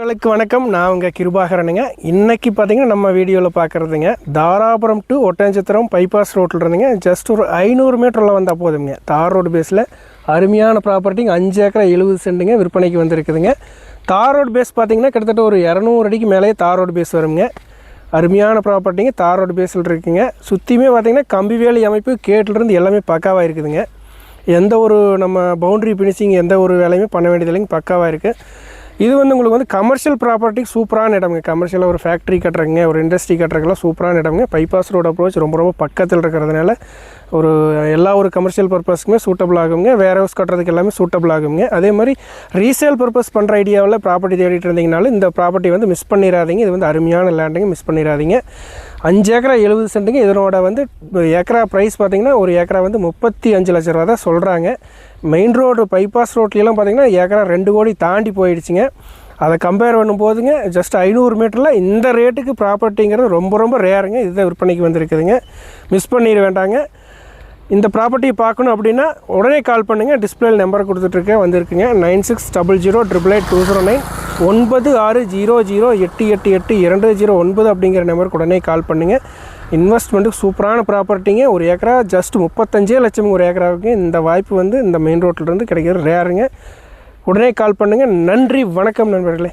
நண்பர்களுக்கு வணக்கம். நான் உங்கள் கிருபாகரனுங்க. இன்றைக்கி பார்த்திங்கன்னா நம்ம வீடியோவில் பார்க்குறதுங்க தாராபுரம் டு ஒட்டன்சத்திரம் பைபாஸ் ரோட்டில் இருந்துங்க. ஜஸ்ட் ஒரு 500 மீட்டரில் வந்தால் போதுங்க. தார் ரோடு பேஸில் அருமையான ப்ராப்பர்ட்டிங்க. 5 ஏக்கரா 70 சென்ட்டுங்க விற்பனைக்கு வந்துருக்குதுங்க. தார் ரோடு பேஸ் பார்த்திங்கன்னா கிட்டத்தட்ட ஒரு 200 அடிக்கு மேலே தார் ரோடு பேஸ் வருங்க. அருமையான ப்ராப்பர்ட்டிங்க. தார் ரோடு பேஸில் இருக்குங்க. சுற்றியுமே பார்த்திங்கன்னா கம்பி வேலி அமைப்பு கேட்டிலிருந்து எல்லாமே பக்காவாக இருக்குதுங்க. எந்த ஒரு நம்ம பவுண்ட்ரி ஃபினிஷிங் எந்த ஒரு வேலையுமே பண்ண வேண்டியதில்லைங்க, பக்காவாக இருக்குது. இது வந்து உங்களுக்கு வந்து கமர்ஷியல் ப்ராப்பர்ட்டிக்கு சூப்பரான இடம்ங்க. கமர்ஷியலாக ஒரு ஃபேக்ட்ரி கட்டுறங்க, ஒரு இண்டஸ்ட்ரி கட்டுறதுக்கெல்லாம் சூப்பரான இடம்ங்க. பைபாஸ் ரோடு அப்ரோச் ரொம்ப பக்கத்தில் இருக்கிறதுனால ஒரு கமர்ஷியல் பர்பஸ்க்குமே சூட்டபிள் ஆகுங்க. வேர் ஹவுஸ் கட்டுறதுக்கு எல்லாமே சூட்டபிள் ஆகுங்க. அதே மாதிரி ரீசேல் பர்பஸ் பண்ணுற ஐடியாவில் ப்ராப்பர்ட்டி தேடிட்டு இருந்தீங்கனாலும் இந்த ப்ராப்பர்ட்டி வந்து மிஸ் பண்ணிடாதீங்க. இது வந்து அருமையான லேண்டுங்க, மிஸ் பண்ணிடாதீங்க. 5 ஏக்கரா 70 சென்ட்டுங்க. இதனோட வந்து ஏக்கரா ப்ரைஸ் பார்த்திங்கன்னா ஒரு ஏக்கரா வந்து 35 லட்ச ரூபா தான் சொல்கிறாங்க. மெயின் ரோடு பைபாஸ் ரோட்லாம் பார்த்திங்கன்னா ஏக்கரா 2 கோடி தாண்டி போயிடுச்சுங்க. அதை கம்பேர் பண்ணும்போதுங்க ஜஸ்ட் 500 மீட்டரில் இந்த ரேட்டுக்கு ப்ராப்பர்ட்டிங்கிறது ரொம்ப ரேருங்க. இதுதான் விற்பனைக்கு வந்திருக்குதுங்க. மிஸ் பண்ணிட வேண்டாங்க. இந்த ப்ராப்பர்ட்டியை பார்க்கணும் அப்படின்னா உடனே கால் பண்ணுங்கள். டிஸ்பிளேயில் நம்பர் கொடுத்துட்ருக்கேன், வந்திருக்குங்க 9600888209 9600888209 அப்படிங்கிற நம்பருக்கு உடனே கால் பண்ணுங்கள். இன்வெஸ்ட்மெண்ட்டுக்கு சூப்பரான ப்ராப்பர்ட்டிங்க. ஒரு ஏக்கரா ஜஸ்ட் 35 லட்சம் ஒரு ஏக்கராவுக்கு. இந்த வாய்ப்பு வந்து இந்த மெயின் ரோட்டிலேருந்து கிடைக்கிறது ரேருங்க. உடனே கால் பண்ணுங்கள். நன்றி, வணக்கம் நண்பர்களே.